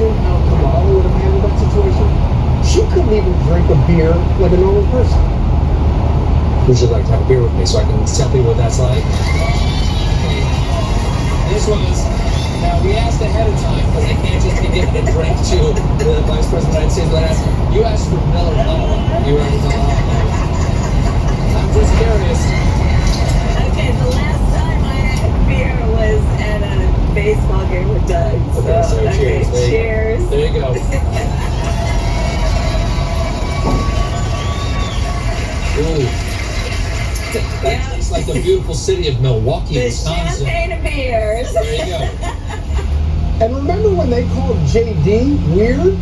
imagine how Kamala would have handled that situation? She couldn't even drink a beer like a normal person. Would you like to have a beer with me so I can tell people what that's like? This was, now we asked ahead of time because I can't just be giving a drink to the Vice President of the United States, but you asked for Miller Lite. You were I'm just curious. Okay, the last time I had beer was at a baseball game with Doug. Okay, so cheers. There you go. Ooh. That tastes like the beautiful city of Milwaukee, The Wisconsin. champagne of beers. There you go. And remember when they called JD weird?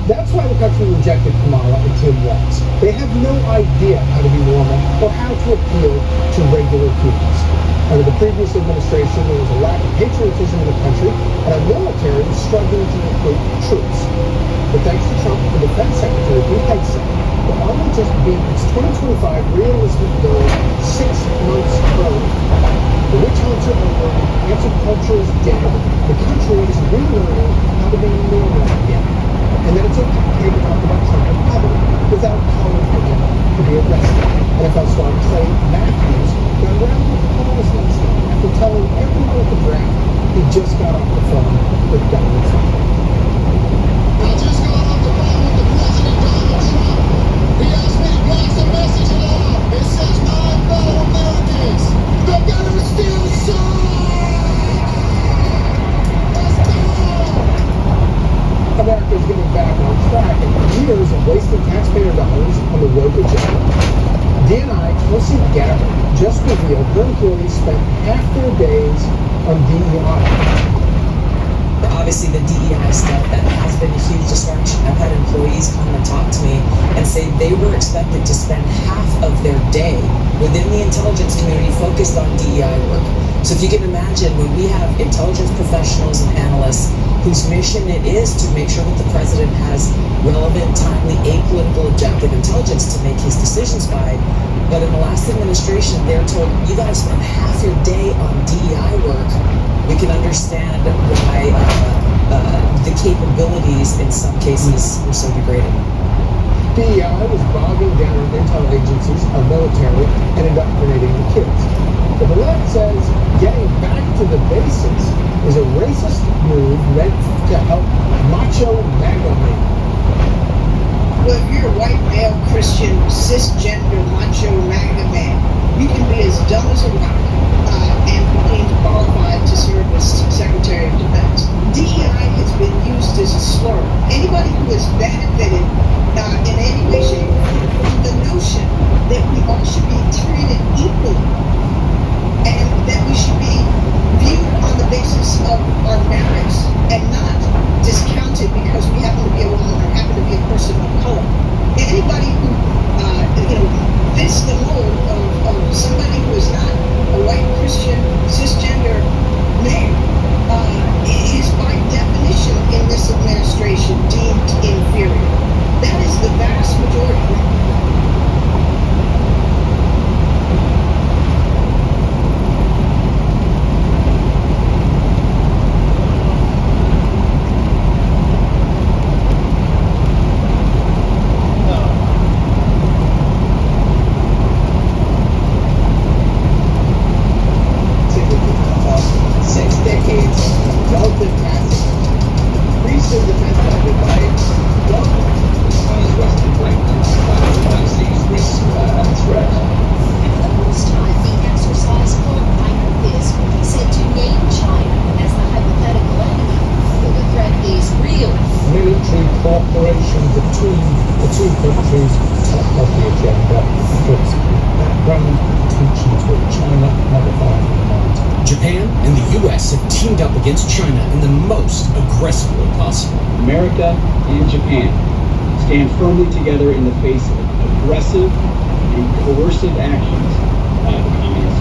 That's why the country rejected Kamala and Tim Walz. They have no idea how to be normal or how to appeal to regular humans. Under the previous administration, there was a lack of patriotism in the country, and our military was struggling to recruit troops. But thanks to Trump, the defense secretary, Pete Hegseth, the Army just beat its 2025 realistic goal 6 months early. The witch hunts are over, cancel culture is dead, the country is relearning how to be normal again. And then it's okay to talk about Trump in public without calling for him to be arrested. NFL star Clay Matthews got around with calls last night after telling everyone at the draft he just got off the phone with Donald Trump. I just got off the phone with the President Donald Trump. He asked me to pass a message along. It says, my fellow Americans, the veterans still serve! Let's go! America's getting back on track after years of wasting taxpayer dollars on the road to jail. DNI Tulsi Gabbard just revealed her employees spent half their days on DEI. Obviously, the DEI stuff, that has been a huge distraction. I've had employees come and talk to me and say they were expected to spend half of their day within the intelligence community focused on DEI work. So if you can imagine, when we have intelligence professionals and analysts whose mission it is to make sure that the president has relevant, timely, apolitical, objective intelligence to make his decisions by, but in the last administration, they're told, you gotta spend half your day on DEI work. We can understand why the capabilities in some cases were so degraded. DEI was bogging down intel agencies, our military, and indoctrinating the kids. But the left says getting back to the basics is a racist move meant to help macho MAGA men. Well, if you're a white male Christian cisgender macho MAGA man, you can be as dumb as a rock and be deemed qualified to serve as Secretary of Defense. DEI has been used as a slur. Anybody who has benefited in any way, shape, or form from the notion that we all should be treated equally and that we should be viewed on the basis of our merits and not discounted because we happen to be a woman or happen to be a person of color. Anybody who fits the mold of somebody who is not a white Christian cisgender man is by definition in this administration deemed inferior. That is the vast majority. Cooperation between the two countries top of the agenda puts background tensions with China never far from the mind. Japan and the U.S. have teamed up against China in the most aggressive way possible. America and Japan stand firmly together in the face of aggressive and coercive actions by the communist.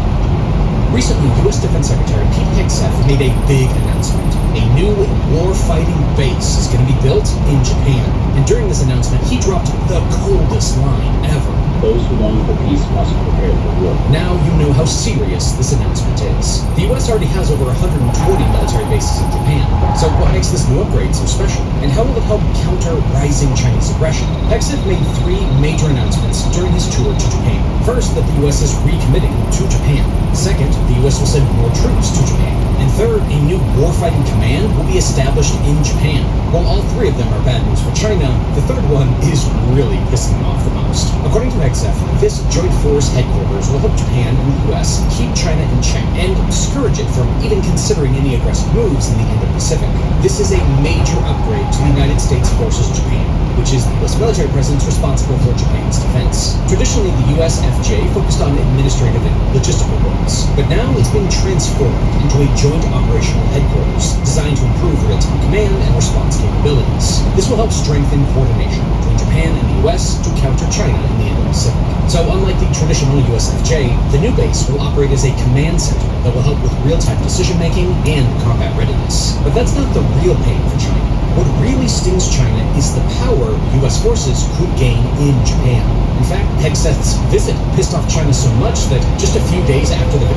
Recently, U.S. Defense Secretary Pete Hegseth made a big announcement. A new war-fighting base is going to be built in Japan, and And during this announcement, he dropped the coldest line ever. Those who long for peace must prepare for war. Now you know how serious this announcement is. The US already has over 120 military bases in Japan. So what makes this new upgrade so special? And how will it help counter rising Chinese aggression? Hegseth made 3 major announcements during his tour to Japan. First, that the US is recommitting to Japan. Second, the US will send more troops to Japan. And third, a new warfighting command will be established in Japan. While all 3 of them are bad news for China, the third one is really pissing them off the most. According to Hegseth, this joint force headquarters will help Japan and the US keep China in check and discourage it from even considering any aggressive moves in the Indo-Pacific. This is a major upgrade to the United States Forces Japan, which is the US military presence responsible for Japan's defense. Traditionally, the USFJ focused on administrative and logistical roles, but now it's been transformed into a joint operational headquarters designed to improve real-time command and response capabilities. This will help strengthen coordination between Japan and the US to counter China in the Indo-Pacific. So unlike the traditional USFJ, the new base will operate as a command center that will help with real-time decision-making and combat readiness. But that's not the real pain for China. What really stings China is the power US forces could gain in Japan. In fact, Hegseth's visit pissed off China so much that just a few days after the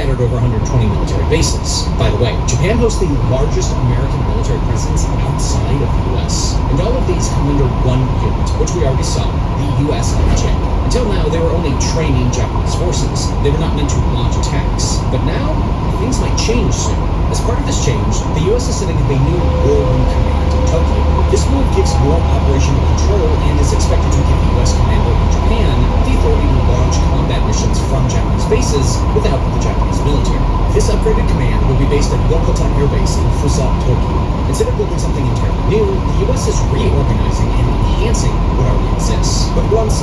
scattered over 120 military bases. By the way, Japan hosts the largest American military presence outside of the US. And all of these come under one unit, which we already saw, the USFJ. Until now, they were only training Japanese forces. They were not meant to launch attacks. But now, things might change soon. As part of this change, the US is setting up a new War Room Command in Tokyo. This move gives more operational control and is expected to give the US commander in Japan the authority to launch combat missions from Japanese bases with the help of the Japanese military. This upgraded command will be based at Yokota Air Base in Fusa, Tokyo. Instead of building something entirely new, the US is reorganizing and enhancing what already exists. But once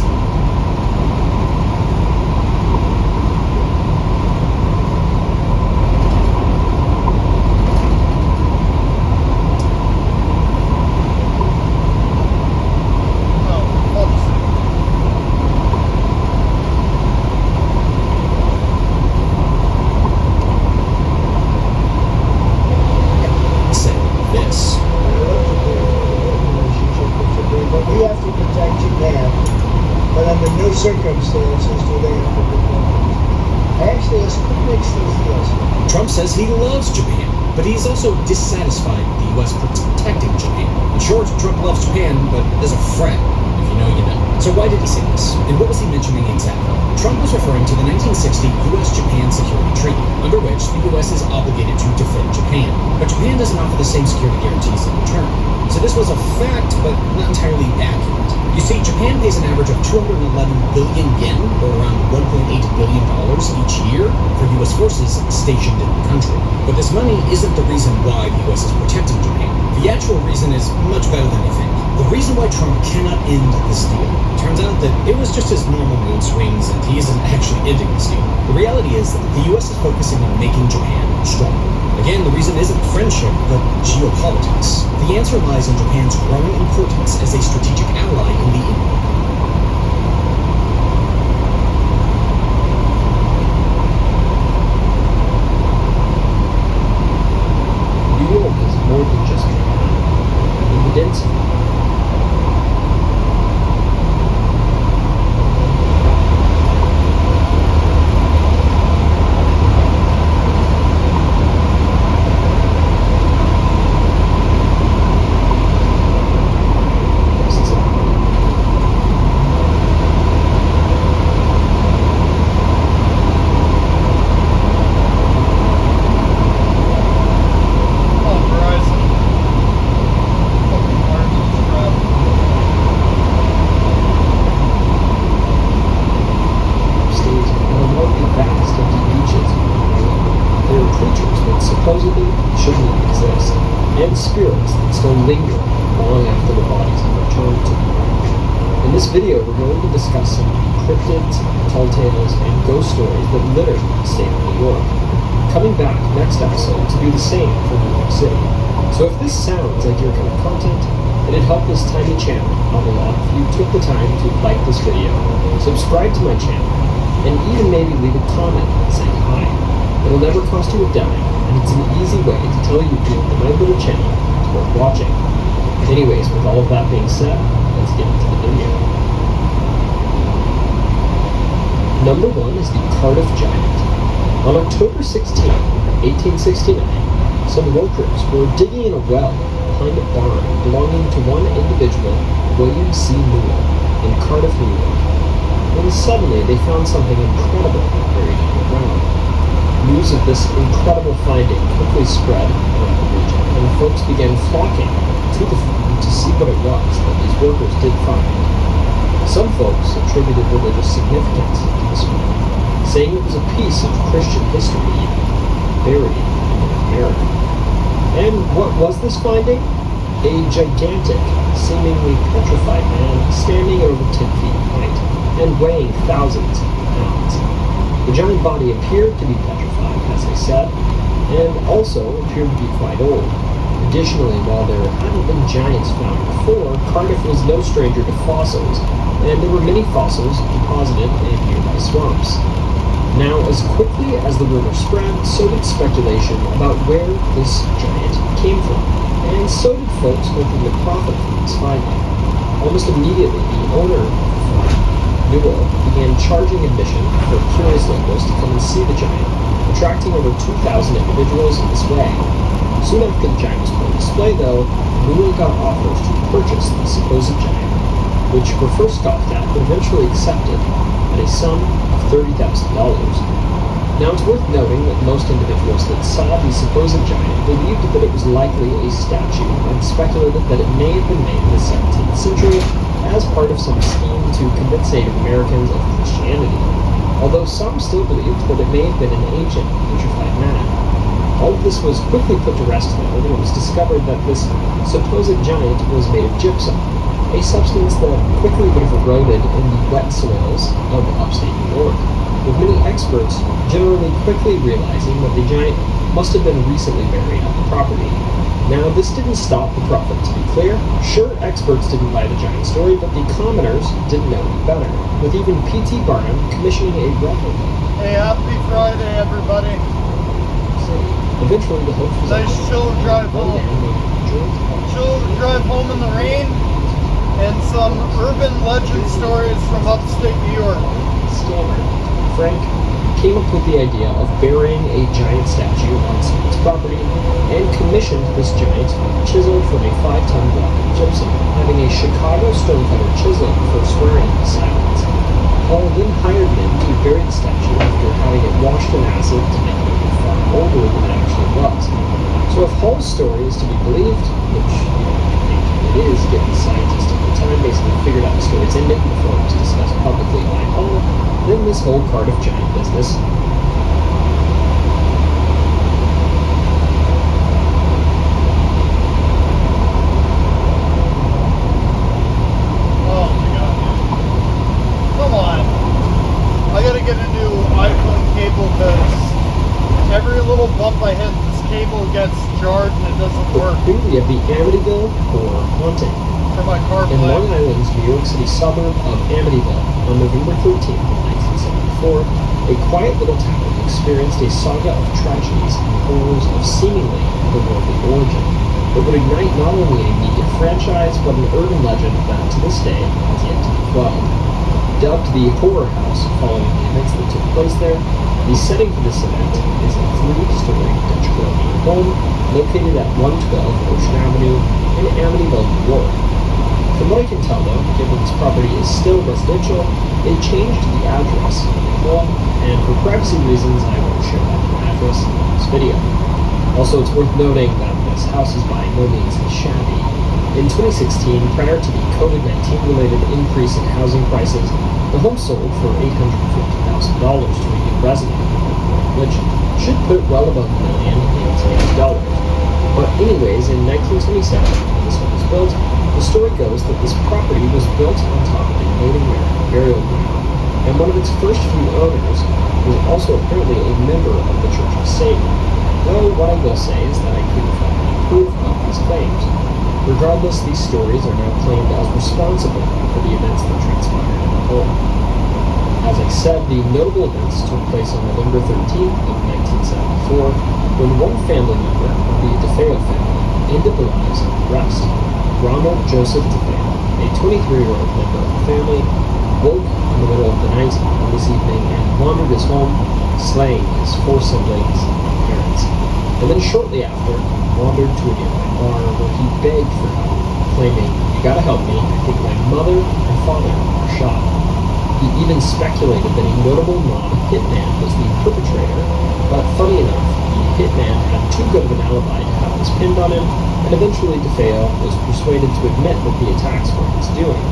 circumstances do they have to perform. Actually, it makes things feel. Trump says he loves Japan, but he's also dissatisfied with the US protecting Japan. In short, Trump loves Japan, but as a friend, if you know, you know. So why did he say this? And what was he mentioning exactly? Trump was referring to the 1960 US-Japan Security Treaty, under which the US is obligated to defend Japan. But Japan doesn't offer the same security guarantees in return. So this was a fact, but not entirely accurate. You see, Japan pays an average of 211 billion yen, or around $1.8 billion each year, for US forces stationed in the country. But this money isn't the reason why the US is protecting Japan. The actual reason is much better than you think. The reason why Trump cannot end this deal. Turns out that it was just his normal mood swings and he isn't actually ending this deal. The reality is that the US is focusing on making Japan stronger. Again, the reason isn't friendship, but geopolitics. The answer lies in Japan's growing importance as a strategic ally in the New York is more than just Japan. The density. creatures that supposedly shouldn't exist, and spirits that still linger long after the bodies have returned to the earth. In this video, we're going to discuss some cryptids, tall tales, and ghost stories that litter the state of New York. Coming back next episode to do the same for New York City. So if this sounds like your kind of content, it'd help this tiny channel out a lot if you took the time to like this video, subscribe to my channel, and even maybe leave a comment saying hi. It'll never cost you a dime, and it's an easy way to tell YouTube that my little channel is worth watching. Anyways, with all of that being said, let's get into the video. Number 1 is the Cardiff Giant. On October 16, 1869, some workers were digging in a well behind a barn belonging to one individual, William C. Newell, in Cardiff, New York. When suddenly they found something incredible buried underground. News of this incredible finding quickly spread around the region, and folks began flocking to the farm to see what it was that these workers did find. Some folks attributed religious significance to this find, saying it was a piece of Christian history even, buried in America. And what was this finding? A gigantic, seemingly petrified man standing over 10 feet in height and weighing thousands of pounds. The giant body appeared to be petrified, as I said, and also appeared to be quite old. Additionally, while there hadn't been giants found before, Cardiff was no stranger to fossils, and there were many fossils deposited in nearby swamps. Now, as quickly as the rumor spread, so did speculation about where this giant came from, and so did folks hoping to profit from this finding. Almost immediately, the owner of the farm, Newell, began charging admission for curious locals to come and see the giant, attracting over 2,000 individuals in this way. Soon after the giant was put on display, though, Newell got offers to purchase the supposed giant, which were first scoffed at, but eventually accepted at a sum of $30,000. Now, it's worth noting that most individuals that saw the supposed giant believed that it was likely a statue and speculated that it may have been made in the 17th century as part of some scheme to convince Native Americans of Christianity, although some still believed that it may have been an ancient, petrified man. All of this was quickly put to rest, though, when it was discovered that this supposed giant was made of gypsum, a substance that quickly would have eroded in the wet soils of upstate New York, with many experts generally quickly realizing that the giant must have been recently buried on the property. Now, this didn't stop the prophet, to be clear. Sure, experts didn't buy the giant story, but the commoners didn't know any better, with even P.T. Barnum commissioning a replica. Hey, happy Friday, everybody. So, eventually, the hoax was Nice chill drive home. Chill drive home in the rain, and some urban legend stories from upstate New York. Scammer Frank came up with the idea of burying a giant statue on someone's property and commissioned this giant chiseled from a 5-ton block of gypsum, having a Chicago stonecutter chisel it before swearing in silence. Paul then hired men to bury the statue after having it washed in acid to make it look far older than it actually was. So if Hall's story is to be believed, which it is, given scientists at the time basically figured out the story's ending before it was discussed publicly by Hall, then this whole Cardiff giant business Oh my god. Come on. I gotta get a new iPhone cable because every little bump I hit, this cable gets jarred and it doesn't work. Here we have the Amityville Horror Haunting. For my car In play. Long Island's New York City suburb of Amityville, on November 13th of 1974, a quiet little town experienced a saga of tragedies and horrors of seemingly otherworldly origin that would ignite not only a media franchise, but an urban legend that, to this day, has yet to be quelled. Dubbed the Horror House following the events that took place there, the setting for this event is a 3-story Dutch colonial home located at 112 Ocean Avenue in Amityville, New York. From what I can tell, though, given this property is still residential, they changed the address of the home, and for privacy reasons, I won't share that address in this video. Also, it's worth noting that this house is by no means shabby. In 2016, prior to the COVID-19 related increase in housing prices, the home sold for $850,000 to a new resident, which should put well above $1 million in today's dollars. But anyways, in 1927, when this home was built, the story goes that this property was built on top of a Native American burial ground, and one of its first few owners was also apparently a member of the Church of Satan. Though what I will say is that I couldn't find any proof of these claims. Regardless, these stories are now claimed as responsible for the events that transpired in the home. As I said, the notable events took place on November 13th of 1974, when one family member of the DeFeo family ended the lives of the rest. Ronald Joseph DeFeo, a 23-year-old member of the family, woke in the middle of the night on this evening and wandered his home, slaying his 4 siblings and parents. And then shortly after, wandered to a nearby bar where he begged for help, claiming, "You gotta help me, I think my mother and father are shot." He even speculated that a notable mob hitman was the perpetrator, but funny enough, the hitman had too good of an alibi to have this pinned on him, and eventually DeFeo was persuaded to admit that the attacks were his doing,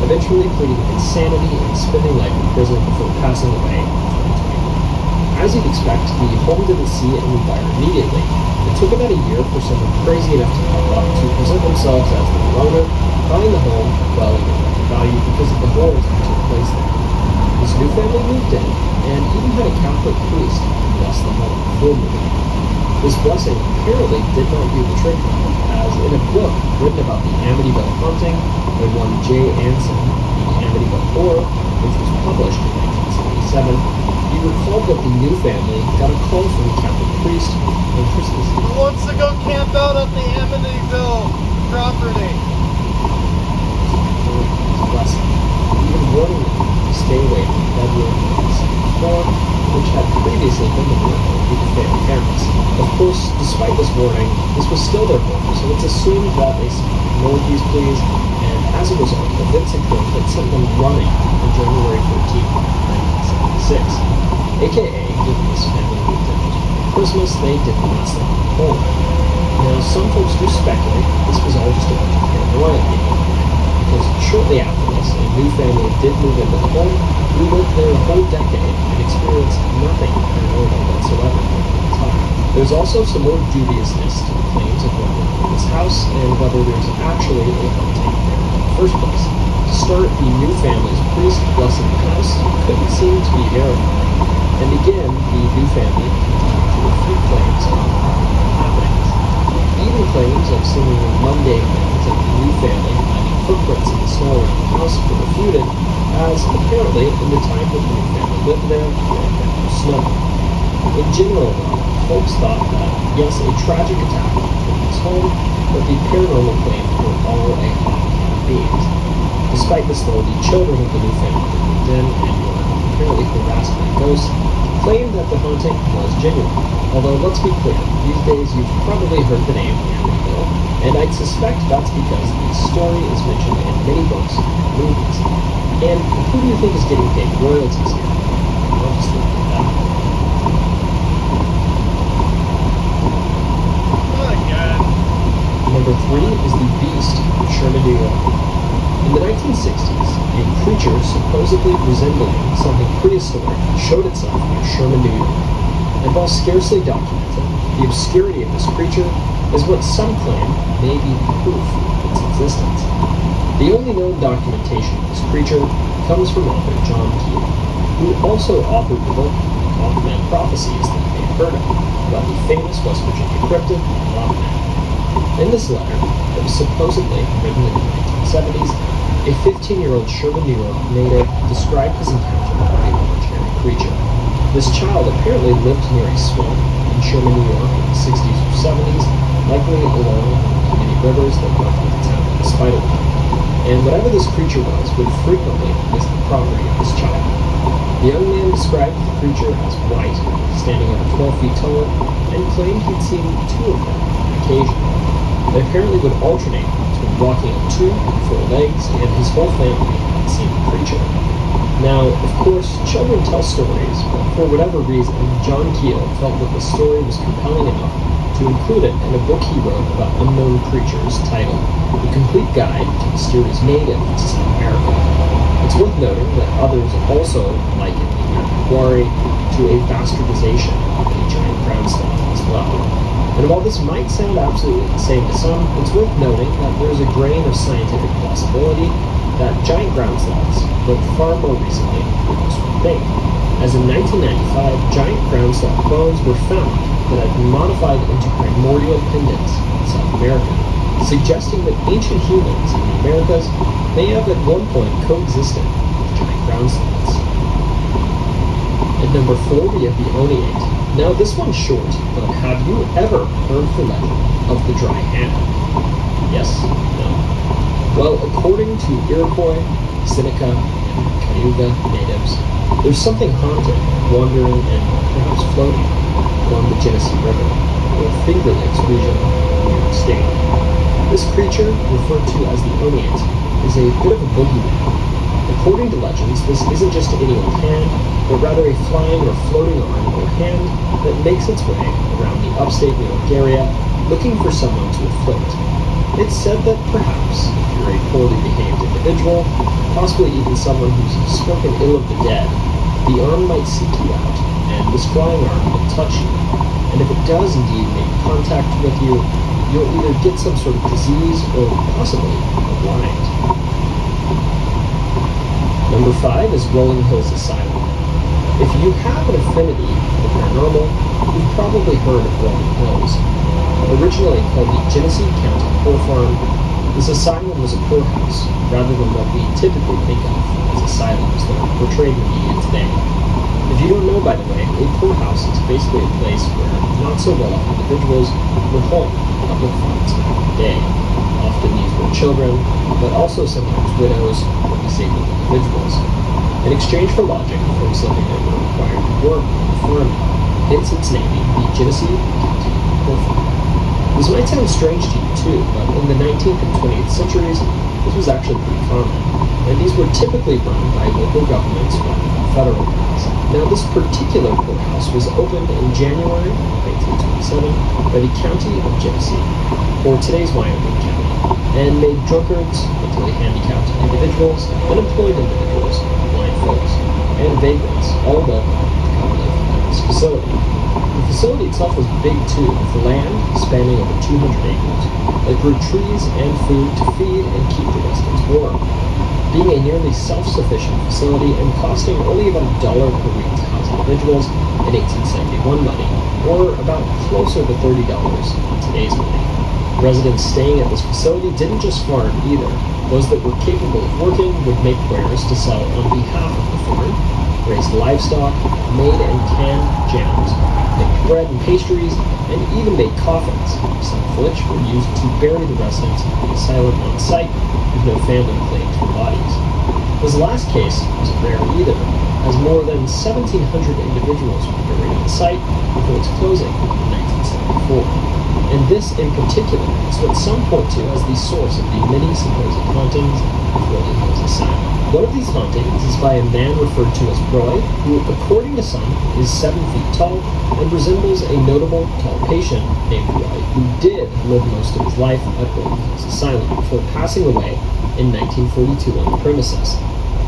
eventually pleading insanity and spending life in prison before passing away in 2021. As you'd expect, the home didn't see any fire immediately. It took about a year for someone crazy enough to pop up to present themselves as the owner, buying the home well in market value because of the horrors that took place there. This new family moved in, and even had a Catholic priest bless the home before moving. This blessing apparently did not do the trick, as in a book written about the Amityville haunting by one J. Anson, the Amityville Horror, which was published in 1977, he recalled that the new family got a call from the Catholic priest on Christmas Eve. Who wants to go camp out at the Amityville property? Blessing, even warning them to stay away from the bedroom on the second floor, which had previously been the room of the DeFeo parents. Of course, despite this warning, this was still their home, so it's assumed that they ignored these pleas, and as a result, the Vincent Court had sent them running on January 14th, 1976. AKA, given this family moved in just before Christmas, they didn't want them home. Now, some folks do speculate this was all just a bunch of paranoia being because shortly after this, a new family did move into the home, who lived there a whole decade and experienced nothing paranormal whatsoever during that time. There's also some more dubiousness to the claims of what lived in this house and whether there's actually a haunting there in the first place. To start, the new family's priest blessing the house couldn't seem to be verified, and again, the new family continued to refute claims of paranormal happenings. Even claims of seemingly mundane things like the new family finding footprints in the snow around the house were refuted, as apparently in the time that the new family lived there had been no snow. In general, though, folks thought that, yes, a tragic attack occurred in this home, but the paranormal claims were all a haunt of human beings. Despite this, though, the children of the new family that moved in and were apparently harassed by ghosts claimed that the haunting was genuine. Although, let's be clear, these days you've probably heard the name Amityville, and I'd suspect that's because the story is mentioned in many books and movies. And who do you think is getting paid royalties here? I'll just leave it at that. Number 3 is the Beast of Sherman, New York. In the 1960s, a creature supposedly resembling something prehistoric showed itself near Sherman, New York. And while scarcely documented, the obscurity of this creature is what some claim may be the proof of its existence. The only known documentation of this creature comes from author John Keel, who also authored the book Mothman Prophecies that you may have heard of, about the famous West Virginia cryptid Mothman. In this letter, that was supposedly written in the 1970s, a 15-year-old Sherman, New York native described his encounter with a legendary creature. This child apparently lived near a swamp in Sherman, New York in the 60s or 70s, likely along the many rivers that run through the town of Spiderweb. And whatever this creature was would frequently visit the property of this child. The young man described the creature as white, standing over 12 feet tall, and claimed he'd seen 2 of them on occasion. They apparently would alternate between walking on 2 and 4 legs, and his whole family had seen the creature. Now, of course, children tell stories, but for whatever reason, John Keel felt that the story was compelling enough to include it in a book he wrote about unknown creatures titled The Complete Guide to Mysterious Natives to South America. It's worth noting that others also liken the American quarry to a bastardization of the giant ground sloth as well. And while this might sound absolutely insane to some, it's worth noting that there's a grain of scientific plausibility that giant ground sloths lived far more recently than most would think, as in 1995, giant ground sloth bones were found that had been modified into primordial pendants in South America, suggesting that ancient humans in the Americas may have at one point coexisted with giant ground sloths. At number 4, we have the Oneate. Now this one's short, but have you ever heard the legend of the dry hand? Yes? No? Well, according to Iroquois, Seneca, and Cayuga natives, there's something haunted, wandering, and perhaps floating along the Genesee River, or Finger Lakes region of New York State. This creature, referred to as the Oneate, is a bit of a boogeyman. According to legends, this isn't just any old hand, but rather a flying or floating arm or hand that makes its way around the upstate New York area, looking for someone to afflict. It's said that perhaps, if you're a poorly behaved individual, possibly even someone who's spoken ill of the dead, the arm might seek you out, and this flying arm will touch you. And if it does indeed make contact with you, you'll either get some sort of disease or possibly go blind. Number 5 is Rolling Hills Asylum. If you have an affinity for the paranormal, you've probably heard of Rolling Hills. Originally called the Genesee County Poor Farm, this asylum was a poorhouse, rather than what we typically think of as asylums that are portrayed in the media today. If you don't know, by the way, a poorhouse is basically a place where not-so-well-off individuals would hold public funds every day. Often these were children, but also sometimes widows or disabled individuals. In exchange for lodging, folks living there were required to work on the farm, hence its naming the Genesee County Poor Farm. This might sound strange to you too, but in the 19th and 20th centuries, this was actually pretty common, and these were typically run by local governments rather than federal ones. Now, this particular poorhouse was opened in January 1927 by the County of Genesee, or today's Wyoming County, and made drunkards, mentally handicapped individuals, unemployed individuals, blind folks, and vagrants all welcome to come live at this facility. The facility itself was big too, with land spanning over 200 acres that grew trees and food to feed and keep the residents warm. Being a nearly self-sufficient facility and costing only about $1 per week to house individuals in 1871 money, or about closer to $30 in today's money. Residents staying at this facility didn't just farm either. Those that were capable of working would make wares to sell on behalf of the farm, raised livestock, made and canned jams, baked bread and pastries, and even made coffins, some of which were used to bury the residents of the asylum on site with no family claims for bodies. This last case wasn't rare either, as more than 1,700 individuals were buried on site before its closing in 1974. And this in particular is what some point to as the source of the many supposed hauntings of Rolling Hills Asylum. One of these hauntings is by a man referred to as Roy, who, according to some, is 7 feet tall and resembles a notable tall patient named Roy, who did live most of his life at Rolling Hills Asylum before passing away in 1942 on the premises.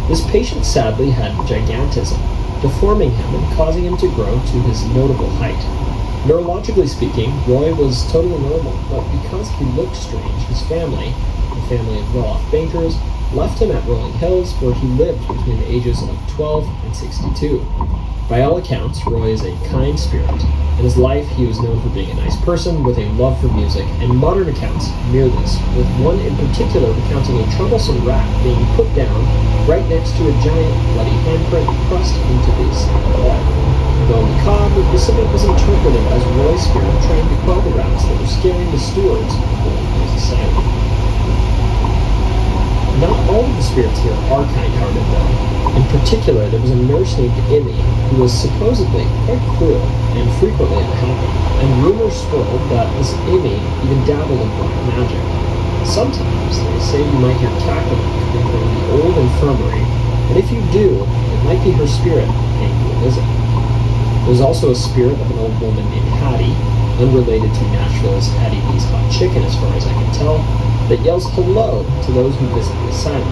This patient sadly had gigantism, deforming him and causing him to grow to his notable height. Neurologically speaking, Roy was totally normal, but because he looked strange, his family, a family of well-off bankers, left him at Rolling Hills, where he lived between the ages of 12 and 62. By all accounts, Roy is a kind spirit. In his life, he was known for being a nice person with a love for music, and modern accounts mirror this, with one in particular recounting a troublesome rat being put down right next to a giant bloody handprint pressed into the wall. Though macabre, the incident was interpreted as Roy's spirit trying to quell the rats that were scaring the stewards of Rolling Hills Asylum. Not all of the spirits here are kind-hearted, though. In particular, there was a nurse named Emmy who was supposedly quite cruel and frequently unhappy, and rumors swirled that this Emmy even dabbled in black magic. Sometimes they say you might hear cackling coming from the old infirmary, and if you do, it might be her spirit paying you a visit. There's also a spirit of an old woman named Hattie, unrelated to Nashville's Hattie B's Hot Chicken as far as I can tell, that yells hello to those who visit the asylum.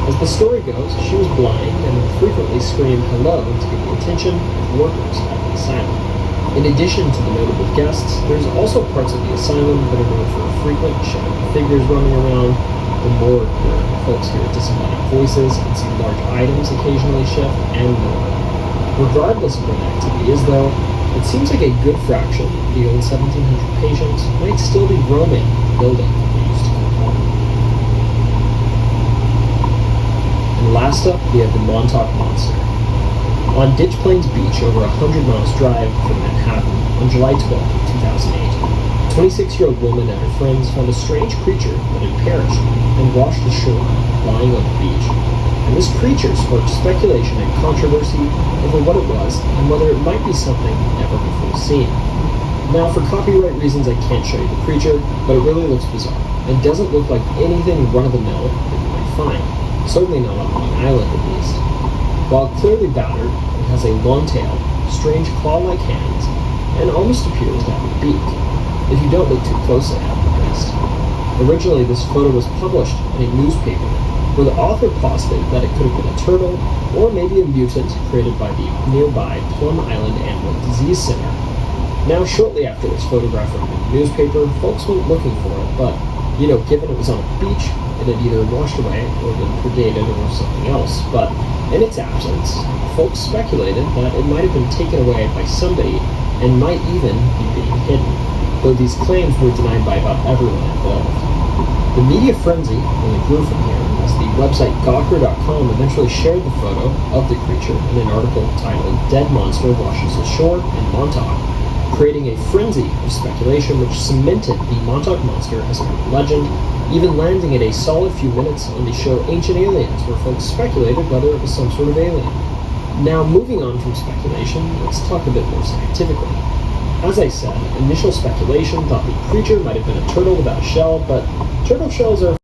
As the story goes, she was blind and would frequently scream hello to get the attention of workers at the asylum. In addition to the notable guests, there's also parts of the asylum that are known for frequent shadowy figures roaming around, the morgue where folks hear disembodied voices and see large items occasionally shift, and more. Regardless of what the activity is, though, it seems like a good fraction of the old 1700 patients might still be roaming the building they used to call home. And last up, we have the Montauk Monster. On Ditch Plains Beach, over 100 miles drive from Manhattan, on July 12, 2008, a 26-year-old woman and her friends found a strange creature that had perished and washed ashore, lying on the beach. And this creature sparked speculation and controversy over what it was and whether it might be something never before seen. Now, for copyright reasons, I can't show you the creature, but it really looks bizarre, and doesn't look like anything run-of-the-mill that you might find. Certainly not on Long Island, at least. While clearly battered, it has a long tail, strange claw-like hands, and almost appears to have a beak, if you don't look too closely at it, at least. Originally, this photo was published in a newspaper, where the author posited that it could have been a turtle, or maybe a mutant created by the nearby Plum Island Animal Disease Center. Now, shortly after this photograph went in the newspaper, folks went looking for it, but, given it was on a beach, it had either washed away or been predated or something else. But in its absence, folks speculated that it might have been taken away by somebody and might even be being hidden, though these claims were denied by about everyone involved. The media frenzy only grew from here, as the website Gawker.com eventually shared the photo of the creature in an article titled "Dead Monster Washes Ashore in Montauk," creating a frenzy of speculation which cemented the Montauk Monster as a legend, even landing at a solid few minutes on the show Ancient Aliens, where folks speculated whether it was some sort of alien. Now, moving on from speculation, let's talk a bit more scientifically. As I said, initial speculation thought the creature might have been a turtle without a shell, but turtle shells are